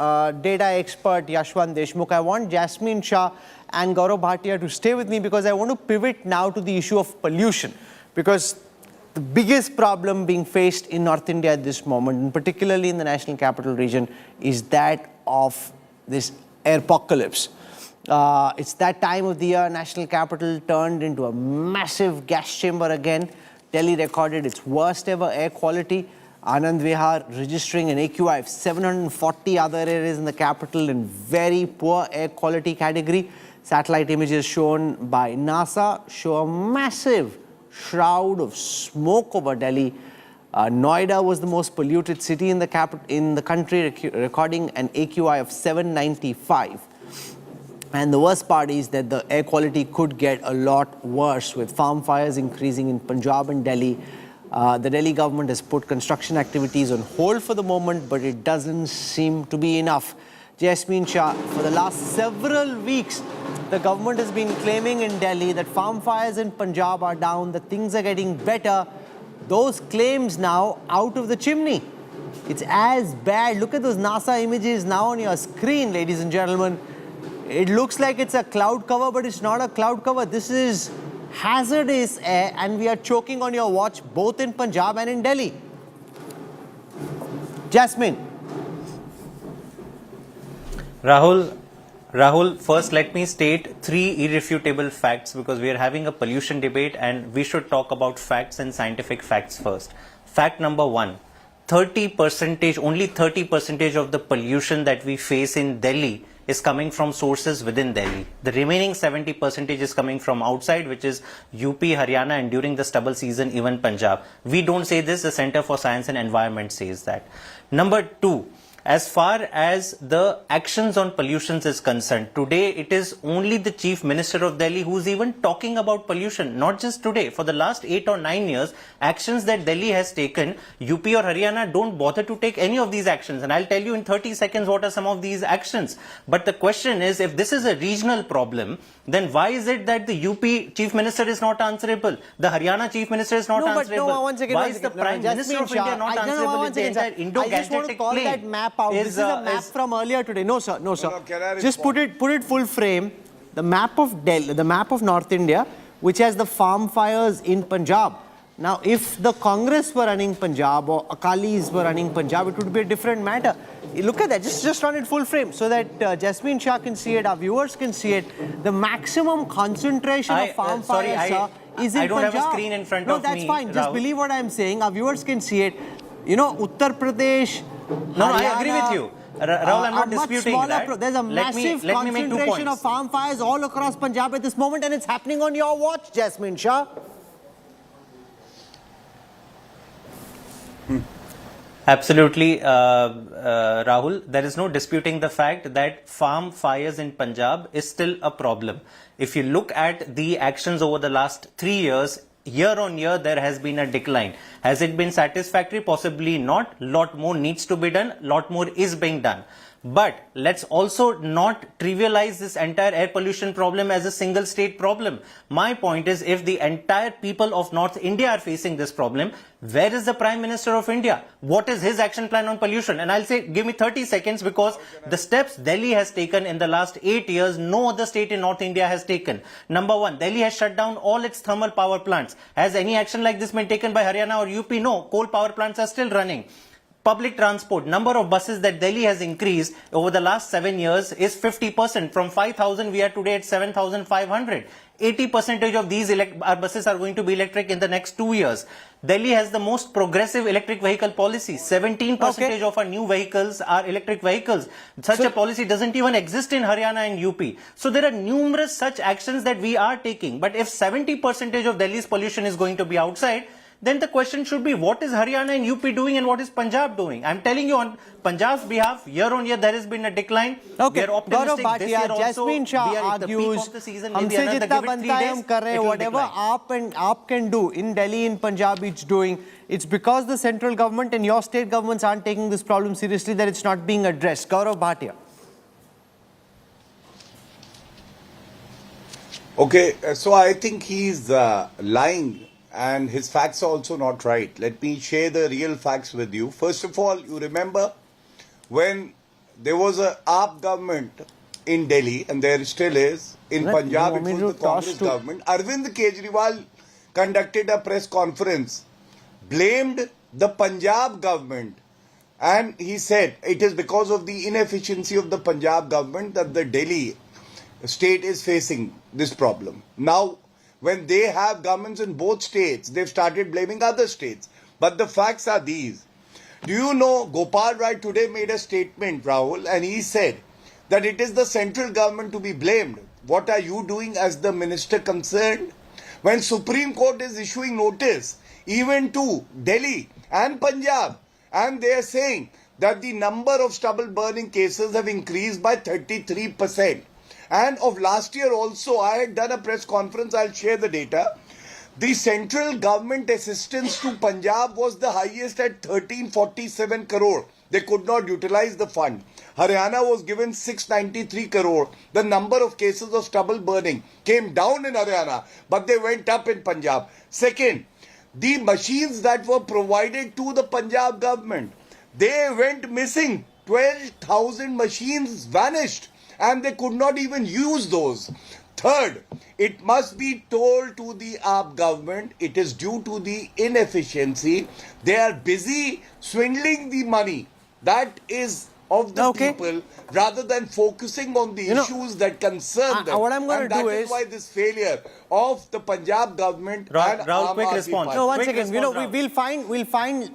data expert Yashwant Deshmukh. I want Jasmine Shah and Gaurav Bhatia to stay with me because I want to pivot now to the issue of pollution, because the biggest problem being faced in North India at this moment, and particularly in the National Capital Region, is that of this airpocalypse. It's that time of the year. National capital turned into a massive gas chamber again. Delhi recorded its worst ever air quality. Anand Vihar registering an AQI of 740, other areas in the capital in very poor air quality category. Satellite images shown by NASA show a massive shroud of smoke over Delhi. Noida was the most polluted city in the country, recording an AQI of 795. And the worst part is that the air quality could get a lot worse, with farm fires increasing in Punjab and Delhi. The Delhi government has put construction activities on hold for the moment, but it doesn't seem to be enough. Jasmine Shah, for the last several weeks, the government has been claiming in Delhi that farm fires in Punjab are down, that things are getting better. Those claims now out of the chimney. It's as bad. Look at those NASA images now on your screen, ladies and gentlemen. It looks like it's a cloud cover, but it's not a cloud cover. This is hazardous air, and we are choking on your watch both in Punjab and in Delhi. Jasmine. Rahul, first let me state 3 irrefutable facts, because we are having a pollution debate and we should talk about facts and scientific facts first. Fact number 1, only 30% of the pollution that we face in Delhi is coming from sources within Delhi. The remaining 70% is coming from outside, which is UP, Haryana, and during the stubble season, even Punjab. We don't say this, the Center for Science and Environment says that. Number 2, as far as the actions on pollutions is concerned, today it is only the Chief Minister of Delhi who is even talking about pollution. Not just today, for the last 8 or 9 years, actions that Delhi has taken, UP or Haryana don't bother to take any of these actions. And I'll tell you in 30 seconds what are some of these actions. But the question is, if this is a regional problem, then why is it that the UP Chief Minister is not answerable? The Haryana Chief Minister is not answerable. Why is the Prime Minister of India not answerable in the entire Indo-Gangetic plain? Out. This is a map from earlier today. No, sir. No, sir. Just put it full frame. The map of Delhi, the map of North India, which has the farm fires in Punjab. Now, if the Congress were running Punjab or Akalis were running Punjab, it would be a different matter. Look at that. Just run it full frame so that Jasmine Shah can see it, our viewers can see it. The maximum concentration of farm fires is in Punjab. I don't have a screen in front of me. No, that's fine. Just believe what I'm saying. Our viewers can see it. You know, Uttar Pradesh. No, I agree with you. Rahul, I'm not disputing that. There's a massive concentration of farm fires all across Punjab at this moment, and it's happening on your watch, Jasmine Shah. Absolutely, Rahul. There is no disputing the fact that farm fires in Punjab is still a problem. If you look at the actions over the last 3 years, year on year, there has been a decline. Has it been satisfactory? Possibly not. Lot more needs to be done. Lot more is being done. But let's also not trivialize this entire air pollution problem as a single state problem. My point is, if the entire people of North India are facing this problem, where is the Prime Minister of India? What is his action plan on pollution? And I'll say, give me 30 seconds, because the steps Delhi has taken in the last 8 years, no other state in North India has taken. Number 1, Delhi has shut down all its thermal power plants. Has any action like this been taken by Haryana or UP? No. Coal power plants are still running. Public transport, number of buses that Delhi has increased over the last 7 years is 50%. From 5,000, we are today at 7,500. 80% of these buses are going to be electric in the next 2 years. Delhi has the most progressive electric vehicle policy. 17% of our new vehicles are electric vehicles. Such a policy doesn't even exist in Haryana and UP. So there are numerous such actions that we are taking. But if 70% of Delhi's pollution is going to be outside, then the question should be, what is Haryana and UP doing and what is Punjab doing? I'm telling you, on Punjab's behalf, year on year, there has been a decline. Okay, we are optimistic Gaurav this year Bhatia, Jasmine Shah we are at the peak argues, of the season. हमसे जितना बनता है हम कर रहे हैं, whatever आप can do in Delhi, in Punjab, it's doing. It's because the central government and your state governments aren't taking this problem seriously that it's not being addressed. Gaurav Bhatia. Okay, so I think he's lying. And his facts are also not right. Let me share the real facts with you. First of all, you remember when there was a AAP government in Delhi, and there still is, in Punjab, it was the Congress government. Arvind Kejriwal conducted a press conference, blamed the Punjab government, and he said it is because of the inefficiency of the Punjab government that the Delhi state is facing this problem. Now, when they have governments in both states, they've started blaming other states. But the facts are these. Do you know, Gopal Rai today made a statement, Rahul, and he said that it is the central government to be blamed. what are you doing as the minister concerned? When Supreme Court is issuing notice even to Delhi and Punjab, and they are saying that the number of stubble burning cases have increased by 33%. And of last year also, I had done a press conference, I'll share the data. The central government assistance to Punjab was the highest at 1347 crore. They could not utilize the fund. Haryana was given 693 crore. The number of cases of stubble burning came down in Haryana, but they went up in Punjab. Second, the machines that were provided to the Punjab government, they went missing. 12,000 machines vanished and they could not even use those. Third, it must be told to the AAP government, it is due to the inefficiency. They are busy swindling the money that is of the people rather than focusing on the issues that concern them. What I'm going to do is why this failure of the Punjab government and Rahul, quick Aam Aadmi response. Party. No, one Quick second. response, We'll find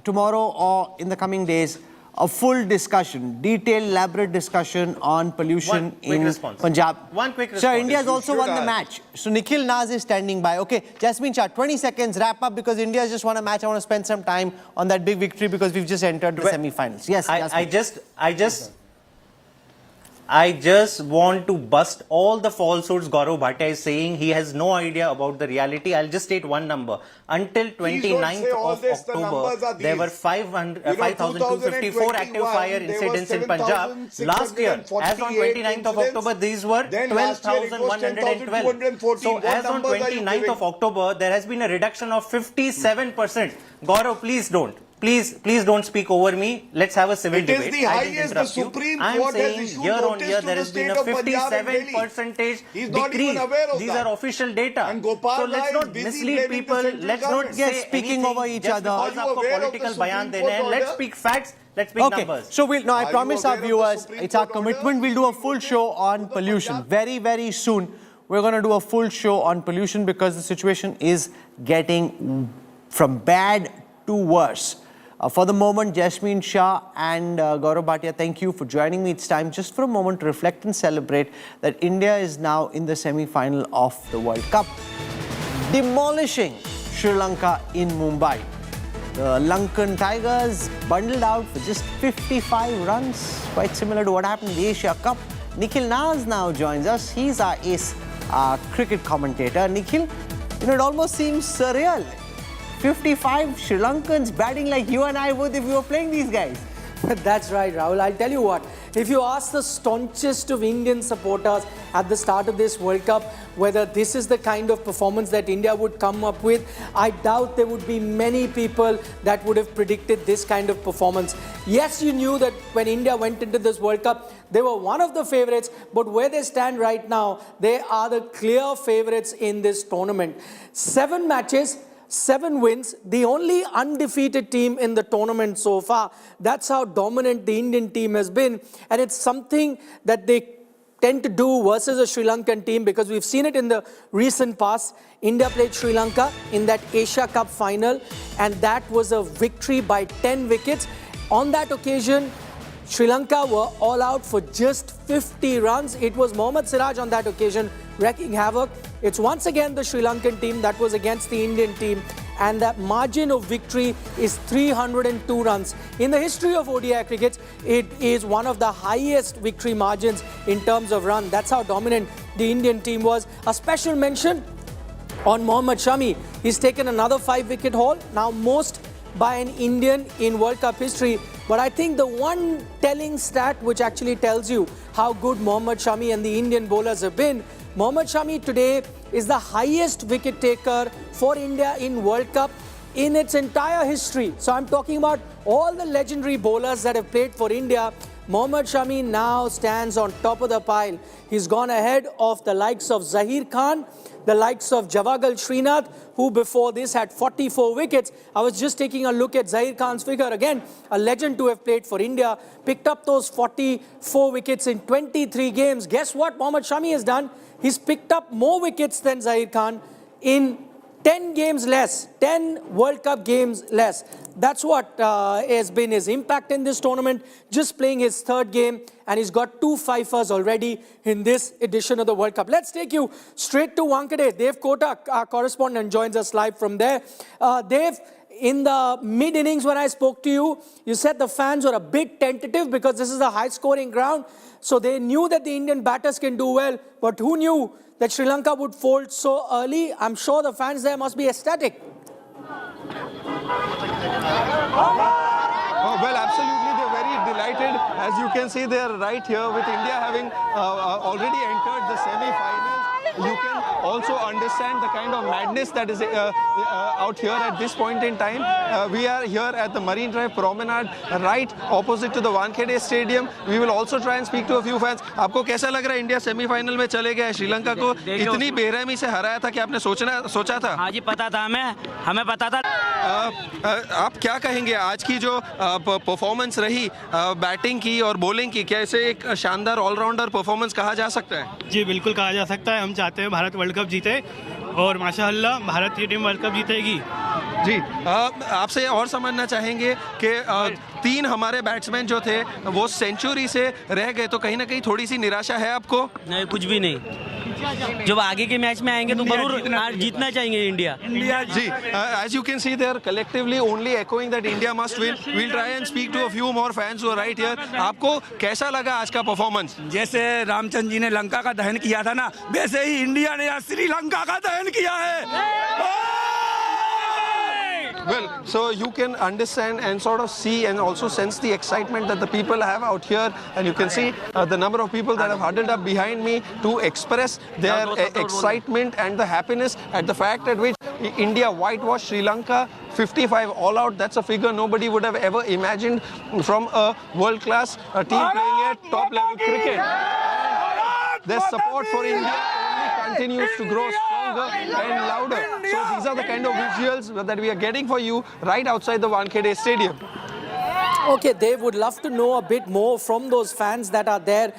tomorrow or in the coming days a full discussion, detailed, elaborate discussion on pollution One quick in response. Punjab. One quick Sir, response. India's You also should won the ask. match. So Nikhil Naz is standing by. Okay, Jasmine Shah, 20 seconds, wrap up because India's just won a match. I want to spend some time on that big victory because we've just entered the semi-finals. Yes, Jasmine. I just want to bust all the falsehoods Gaurav Bhatia is saying. He has no idea about the reality. I'll just state one number. Until 29th of October, there were 5,254 active fire incidents in Punjab. Last year, as on 29th of October, these were 12,112. So as on 29th of October, there has been a reduction of 57%. Gaurav, please don't. Please don't speak over me. Let's have a civil It debate. is the highest the Supreme Court has issued year on notice year to there the has been state a of Punjab and Delhi. 57% He's not decrease. even aware of These that. are official data. And Gopal so let's Rai not is busy mislead blaming the people. central Let's not government. say Yes, speaking anything over each just other. Are because you आपको aware of the political Supreme बयान देने Court हैं. Let's order? speak facts. Let's speak Okay, numbers. so I Are you promise our aware of the viewers, Supreme it's our Court commitment, order? we'll do a full show on pollution. Very, very soon, we're going to do a full show on pollution because the situation is getting from bad to worse. For the moment, Jasmine Shah and Gaurav Bhatia, thank you for joining me. It's time just for a moment to reflect and celebrate that India is now in the semi-final of the World Cup, demolishing Sri Lanka in Mumbai. The Lankan Tigers bundled out for just 55 runs, quite similar to what happened in the Asia Cup. Nikhil Naz now joins us. He's our ace cricket commentator. Nikhil, it almost seems surreal. 55 Sri Lankans batting like you and I would if we were playing these guys. That's right, Rahul. I'll tell you what, if you ask the staunchest of Indian supporters at the start of this World Cup whether this is the kind of performance that India would come up with, I doubt there would be many people that would have predicted this kind of performance. Yes, you knew that when India went into this World Cup, they were one of the favourites, but where they stand right now, they are the clear favourites in this tournament. 7 matches, 7 wins, the only undefeated team in the tournament so far. That's how dominant the Indian team has been. And it's something that they tend to do versus a Sri Lankan team because we've seen it in the recent past. India played Sri Lanka in that Asia Cup final and that was a victory by 10 wickets. On that occasion, Sri Lanka were all out for just 50 runs. It was Mohammad Siraj on that occasion wreaking havoc. It's once again the Sri Lankan team that was against the Indian team, and that margin of victory is 302 runs. In the history of ODI cricket, it is one of the highest victory margins in terms of run. That's how dominant the Indian team was. A special mention on Mohammad Shami. He's taken another 5-wicket haul, now most by an Indian in World Cup history. But I think the one telling stat which actually tells you how good Mohammad Shami and the Indian bowlers have been, Mohammad Shami today is the highest wicket taker for India in World Cup in its entire history. So I'm talking about all the legendary bowlers that have played for India. Mohammad Shami now stands on top of the pile. He's gone ahead of the likes of Zahir Khan, the likes of Javagal Srinath, who before this had 44 wickets. I was just taking a look at Zahir Khan's figure. Again, a legend to have played for India. Picked up those 44 wickets in 23 games. Guess what Mohammad Shami has done? He's picked up more wickets than Zahir Khan in 10 games less, 10 World Cup games less. That's what has been his impact in this tournament, just playing his third game, and he's got 2 fifers already in this edition of the World Cup. Let's take you straight to Wankhede. Dev Kota, our correspondent, joins us live from there. Dev, in the mid-innings when I spoke to you, you said the fans were a bit tentative because this is a high-scoring ground, so they knew that the Indian batters can do well, but who knew that Sri Lanka would fold so early? I'm sure the fans there must be ecstatic. Oh, well, absolutely, they're very delighted. As you can see, they're right here with India having already entered the semi-finals. You can also understand the kind of madness that is out here at this point in time. We are here at the Marine Drive Promenade, right opposite to the Wankhede Stadium. We will also try and speak to a few fans. आपको कैसा लग रहा है? India semifinal में चले गए, श्रीलंका को इतनी बेरहमी से हराया था कि आपने सोचा था? हाँ जी, पता था हमें पता था। आप क्या कहेंगे आज की जो परफॉर्मेंस रही बैटिंग की और बॉलिंग की, कैसे एक शानदार ऑलराउंडर परफॉर्मेंस कहा जा सकता है? जी बिल्कुल कहा जा सकता है। हम चाहते हैं भारत वर्ल्ड कप जीते और माशाअल्लाह भारत की टीम वर्ल्ड कप जीतेगी। जी, आपसे और समझना चाहेंगे कि 3 हमारे बैट्समैन जो थे वो सेंचुरी से रह गए, तो कहीं ना कहीं थोड़ी सी निराशा है आपको? नहीं, कुछ भी नहीं। जब आगे के मैच में आएंगे तो जरूर जीतना चाहिए इंडिया। जी, as you can see they are collectively only echoing that India must win. We'll try and speak to a few more fans who are right here. आपको कैसा लगा आज का परफॉर्मेंस? जैसे रामचंद्र जी ने लंका का दहन किया था ना, वैसे ही इंडिया ने आज श्रीलंका का दहन किया है। Well, so you can understand and sort of see and also sense the excitement that the people have out here, and you can see the number of people that have huddled up behind me to express their excitement and the happiness at the fact at which India whitewashed Sri Lanka 55 all out. That's a figure nobody would have ever imagined from a world-class team playing at top level cricket. Their support for India continues to grow stronger and louder. So these are the kind of visuals that we are getting for you right outside the Wankhede Stadium. Okay, they would love to know a bit more from those fans that are there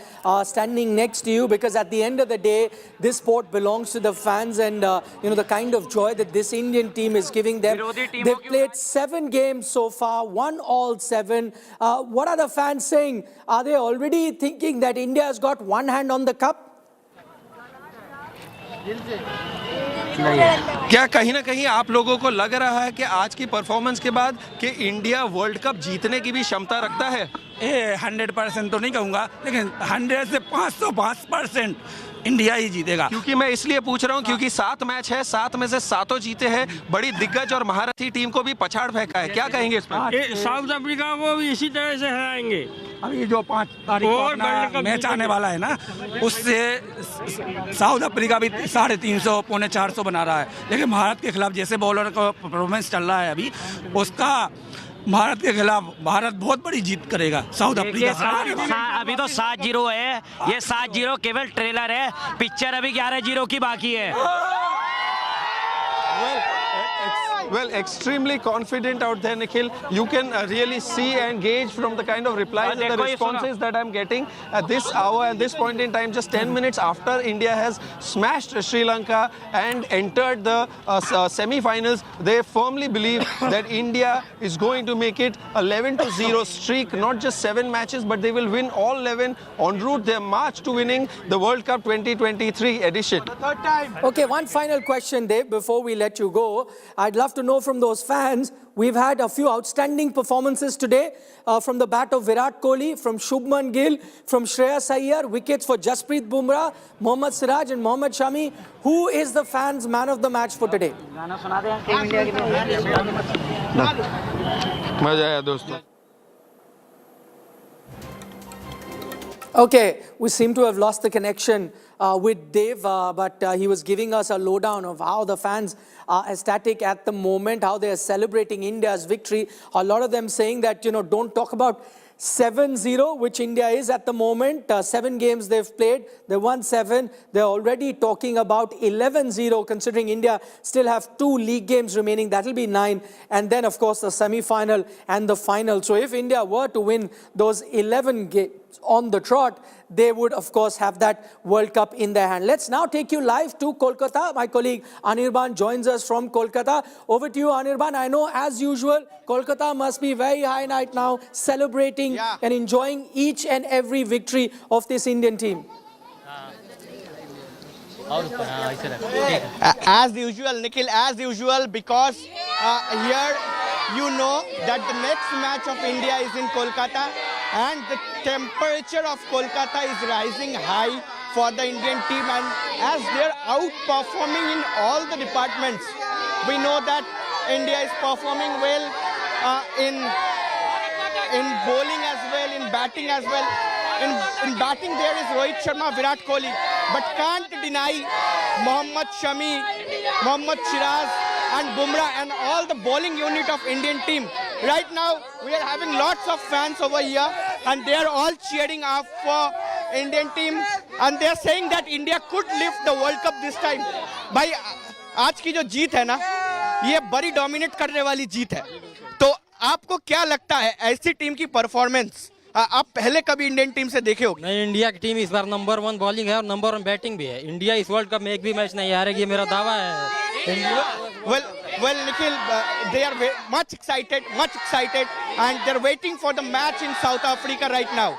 standing next to you, because at the end of the day, this sport belongs to the fans, and the kind of joy that this Indian team is giving them. They've played 7 games so far, won all 7. What are the fans saying? Are they already thinking that India has got one hand on the cup? क्या कहीं ना कहीं आप लोगों को लग रहा है कि आज की परफॉर्मेंस के बाद कि इंडिया वर्ल्ड कप जीतने की भी क्षमता रखता है? 100% तो नहीं कहूँगा, लेकिन 100 से 505% इंडिया ही जीतेगा। क्योंकि मैं इसलिए पूछ रहा हूँ क्योंकि 7 मैच है, 7 में से 7 जीते हैं, बड़ी दिग्गज और महारथी टीम को भी पछाड़ फेंका है। क्या कहेंगे इस पर? साउथ अफ्रीका को भी इसी तरह से हराएंगे। अभी जो 5 तारीख को मैच आने वाला है ना, उससे साउथ अफ्रीका भी 350 पौने 400 बना रहा है, लेकिन भारत के खिलाफ जैसे बॉलर का परफॉर्मेंस चल रहा है अभी, उसका भारत के खिलाफ भारत बहुत बड़ी जीत करेगा साउथ अफ्रीका से। अभी तो 7-0 है, ये 7-0 केवल ट्रेलर है, पिक्चर अभी 11-0 की बाकी है। Well, extremely confident out there, Nikhil. You can really see and gauge from the kind of replies and the responses that I'm getting at this hour and this point in time, just 10 minutes after India has smashed Sri Lanka and entered the semi-finals. They firmly believe that India is going to make it 11-0 streak, not just 7 matches, but they will win all 11 en route their march to winning the World Cup 2023 edition. Okay, one final question, Dave, before we let you go. I'd love to know from those fans, we've had a few outstanding performances today from the bat of Virat Kohli, from Shubman Gill, from Shreyas Iyer, wickets for Jasprit Bumrah, Mohammad Siraj and Mohammad Shami. Who is the fans' man of the match for today? Okay, we seem to have lost the connection with Dave, but he was giving us a lowdown of how the fans are ecstatic at the moment, how they are celebrating India's victory. A lot of them saying that, don't talk about 7-0, which India is at the moment. 7 games they've played. They won 7. They're already talking about 11-0, considering India still have 2 league games remaining. That'll be 9. And then, of course, the semi-final and the final. So if India were to win those 11 games on the trot, they would, of course, have that World Cup in their hand. Let's now take you live to Kolkata. My colleague Anirban joins us from Kolkata. Over to you, Anirban. I know, as usual, Kolkata must be very high right now, celebrating and enjoying each and every victory of this Indian team. As usual, Nikhil, as usual, because here you know that the next match of India is in Kolkata, and the temperature of Kolkata is rising high for the Indian team, and as they're outperforming in all the departments, we know that India is performing well in bowling as well, in batting as well. In batting there is Rohit Sharma, Virat Kohli, but can't deny Mohammad Shami, Mohammad Shiraz and Bumrah and all the bowling unit of Indian team. Right now we are having lots of fans over here and they are all cheering up for Indian team, and they are saying that India could lift the World Cup this time. भाई आज की जो जीत है ना, ये बड़ी dominate करने वाली जीत है. तो आपको क्या लगता है ऐसी टीम की परफॉर्मेंस आप पहले कभी इंडियन टीम से देखे हो? नहीं, इंडिया की टीम इस बार नंबर 1 बॉलिंग है और नंबर 1 बैटिंग भी है. इंडिया इस वर्ल्ड कप में एक भी मैच नहीं हारेगी, मेरा दावा है. Well, Nikhil, they are much excited, and they're waiting for the match in South Africa right now.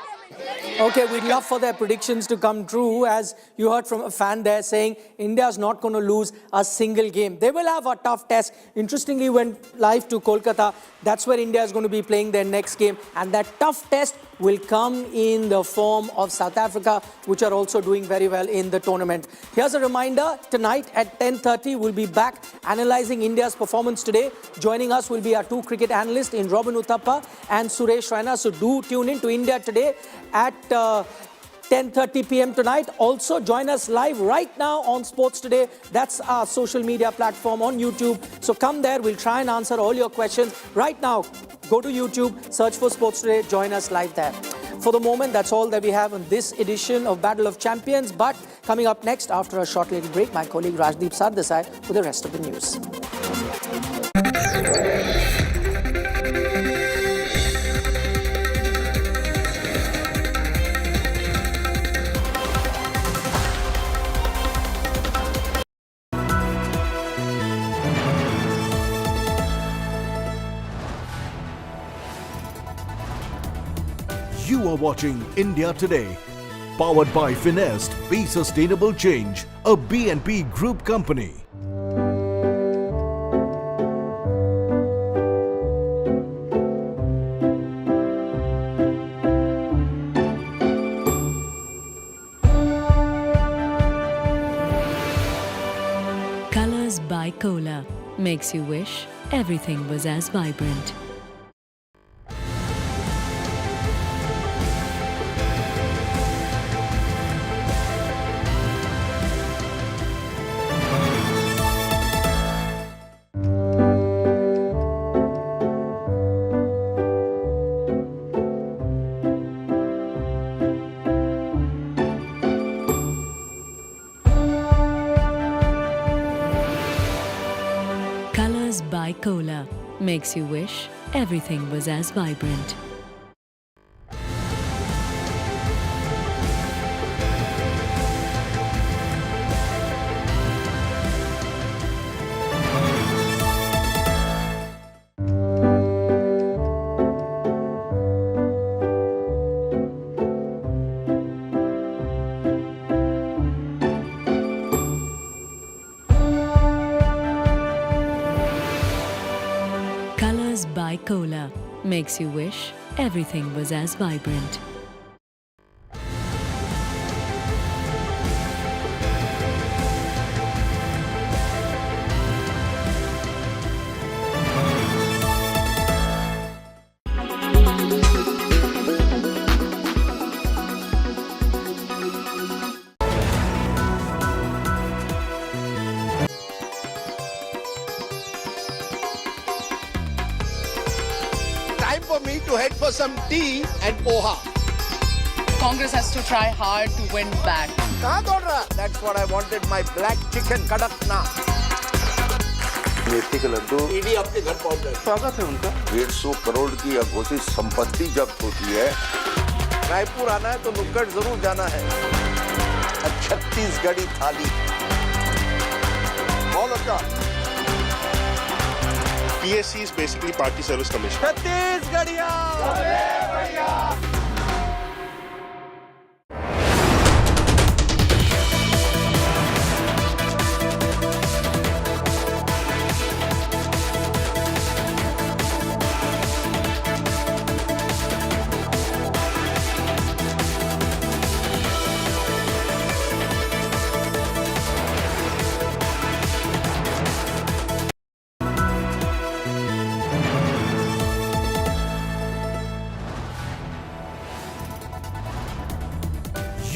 Okay, we'd love for their predictions to come true, as you heard from a fan there saying India's not going to lose a single game. They will have a tough test. Interestingly, went live to Kolkata. That's where India is going to be playing their next game. And that tough test will come in the form of South Africa, which are also doing very well in the tournament. Here's a reminder, tonight at 10:30, we'll be back analysing India's performance today. Joining us will be our 2 cricket analysts in Robin Uthappa and Suresh Raina. So do tune in to India Today at 10:30 p.m. tonight. Also join us live right now on Sports Today. That's our social media platform on YouTube. So come there. We'll try and answer all your questions. Right now, go to YouTube, search for Sports Today, join us live there. For the moment, that's all that we have on this edition of Battle of Champions. But coming up next, after a short little break, my colleague Rajdeep Sardesai with the rest of the news. You are watching India Today, powered by Finest, Be Sustainable Change, a BNP Group company. Colors by Cola makes you wish everything was as vibrant. Colors by Cola makes you wish everything was as vibrant. Colors by Cola makes you wish everything was as vibrant. Time for me to head for some tea and poha. Congress has to try hard to win back. That's what I wanted, my black chicken kadakna. मेथी का Laddu ED आपके घर पहुंच गए। स्वागत है उनका। 150 करोड़ की अघोषित संपत्ति जब्त होती है। रायपुर आना है तो नुक्कड़ जरूर जाना है। छत्तीसगढ़ी थाली। PSC is basically Party Service Commission. Chhattisgarhiya.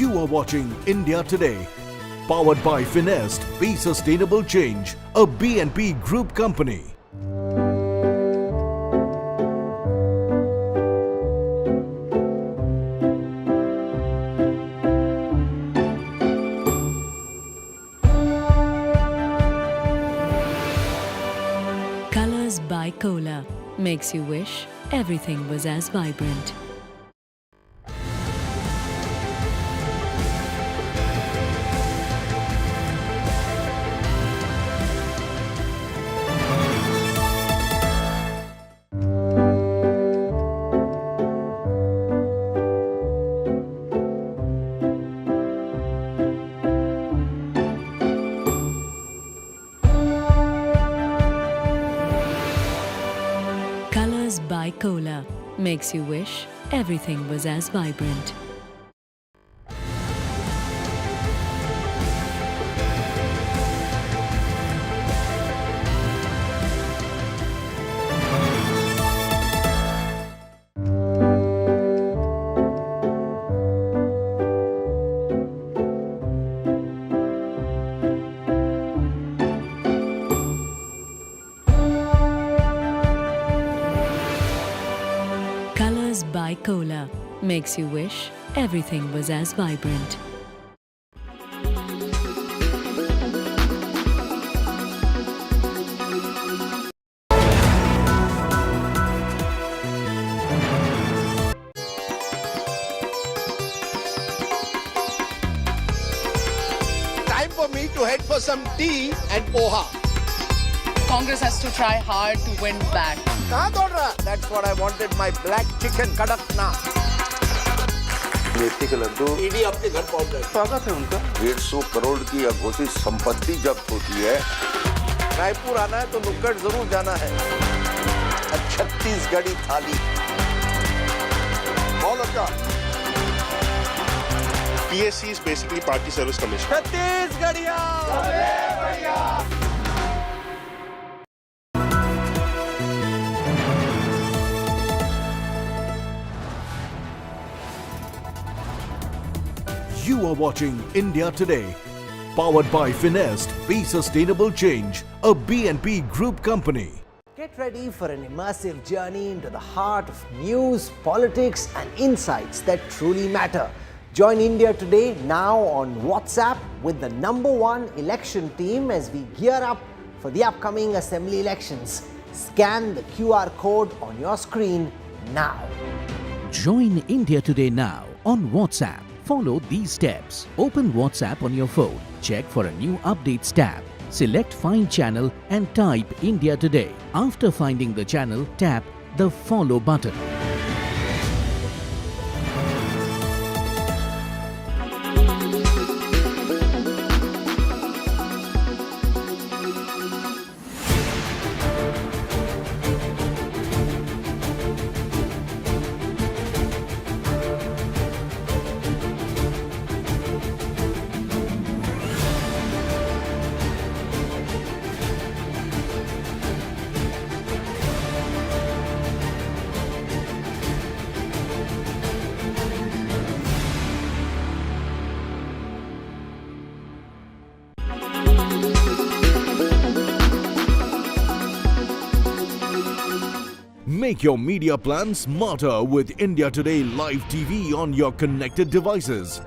You are watching India Today, powered by Finest. Be Sustainable Change, a BNP Group company. Colors by Cola makes you wish everything was as vibrant. Colors by Cola makes you wish everything was as vibrant. Colors by Cola makes you wish everything was as vibrant. Time for me to head for some tea and poha. Congress has to try hard to win back. That's what I wanted, my black chicken kadakna. मेथी का Laddu ED आपके घर पहुंच गए। स्वागत है उनका। 150 करोड़ की अघोषित संपत्ति जब्त होती है। रायपुर आना है तो नुक्कड़ जरूर जाना है। छत्तीसगढ़ी थाली। PSC is basically Party Service Commission. Chhattisgarhiya. You are watching India Today, powered by Finest. Be Sustainable Change, a BNP Group company. Get ready for an immersive journey into the heart of news, politics, and insights that truly matter. Join India Today now on WhatsApp with the #1 election team as we gear up for the upcoming assembly elections. Scan the QR code on your screen now. Join India Today now on WhatsApp. Follow these steps. Open WhatsApp on your phone. Check for a new updates tab. Select Find Channel and type India Today. After finding the channel, tap the Follow button. Make your media plan smarter with India Today Live TV on your connected devices.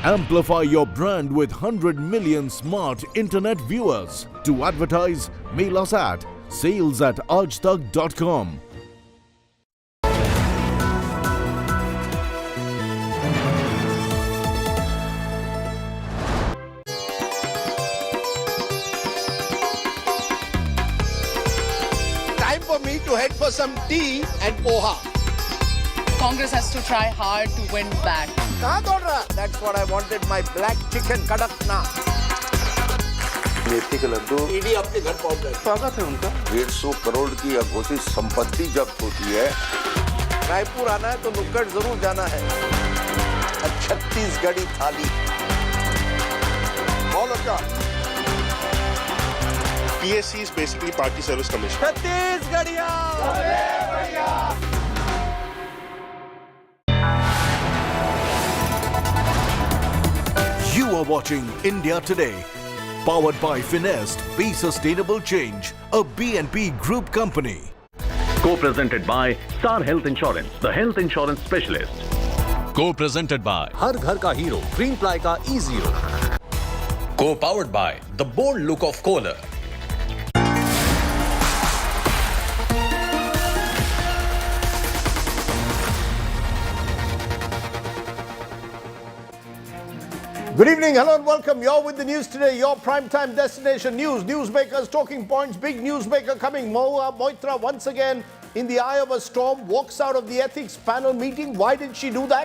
Amplify your brand with 100 million smart internet viewers. To advertise, mail us at sales@aajtak.com. Time for me to head for some tea and poha. Congress has to try hard to win back. That's what I wanted, my black chicken kadakna. मेथी का Laddu ED अपने घर पहुंच गए। स्वागत है उनका। 150 करोड़ की अघोषित संपत्ति जब्त होती है। रायपुर आना है तो नुक्कड़ जरूर जाना है। छत्तीसगढ़ी थाली। बोलो क्या? PSC is basically Party Service Commission. Chhattisgarhiya. You are watching India Today, powered by Finest, Be Sustainable Change, a BNP Group company. Co-presented by Star Health Insurance, the health insurance specialist. Co-presented by हर घर का hero green ply का E0. Co-powered by the bold look of Kohler. Good evening, hello and welcome. You're with the news today, your primetime destination news. Newsmakers, talking points, big newsmaker coming. Moitra once again in the eye of a storm, walks out of the ethics panel meeting. Why did she do that?